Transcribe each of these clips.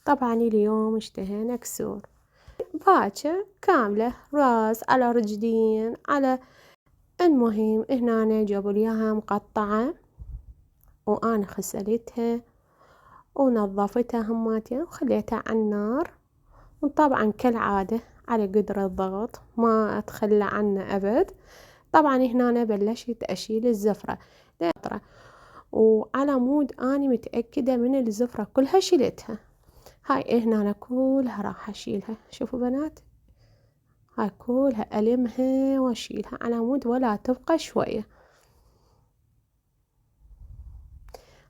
طبعا اليوم اشتهينا كسور باكر كاملة، راس على رجلين على. المهم هنا جابوا لي اياها مقطعة وأنا غسلتها ونظفتها هماتين وخليتها على النار. وطبعا كالعادة على قدر الضغط ما أتخلى عنه أبد. طبعا هنا أنا بلشت أشيل الزفرة وعلى مود أنا متأكدة من الزفرة كلها شلتها. هاي هنا أنا كلها راح أشيلها. شوفوا بنات، هاي كلها ألمها وأشيلها على مود ولا تبقى شوية.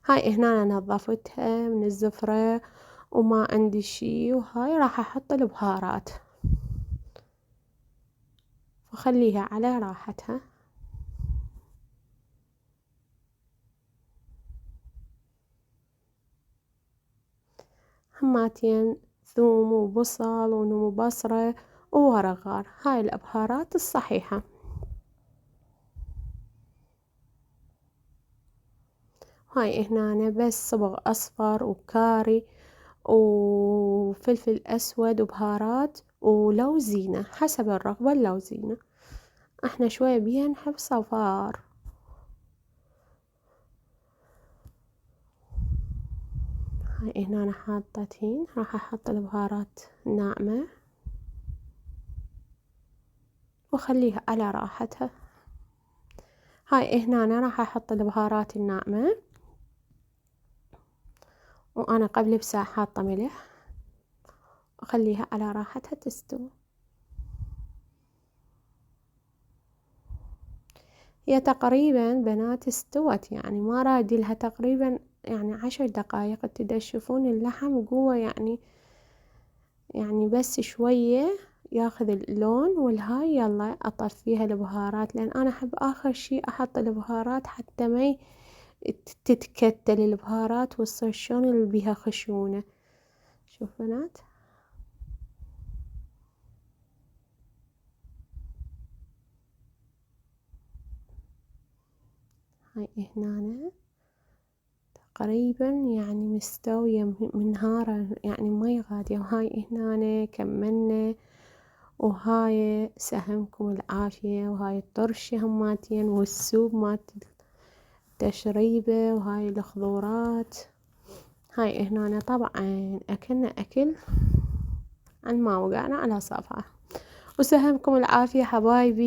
هاي هنا أنا نظفتها من الزفرة وما عندي شي. وهاي راح أحط البهارات وخليها على راحتها. هماتين ثوم وبصل ونمو بصرة وورق غار، هاي الأبهارات الصحيحة. هاي هنا بس صبغ أصفر وكاري وفلفل أسود وبهارات ولوزينة حسب الرغبة. اللوزينة احنا شوية بيها نحب صفار. هاي هنا أنا حاطتين، راح أحط البهارات الناعمة وخليها على راحتها. هاي هنا أنا راح أحط البهارات الناعمة وأنا قبل بساعة حاطة ملح وخليها على راحتها تستوي. هي تقريبا بنات استوت، يعني ما رادي لها تقريبا يعني 10 دقايق. تشوفون اللحم جوا يعني بس شوية ياخذ اللون والهاي يلا أطفيها البهارات، لأن أنا أحب آخر شي أحط البهارات حتى ما تتكتل البهارات وتصير شلون اللي بيها خشونة. شوف بنات، هاي هنا تقريبا يعني مستوية من نهارة، يعني ما يغادي. وهاي هنا كملنا. وهاي سهمكم العافية. وهاي الطرشة هماتين والسوب مات تشريبة. وهاي الخضورات. هاي هنا طبعا أكلنا أكل عن ما وقعنا على صفحة. وسهمكم العافية حبايبي.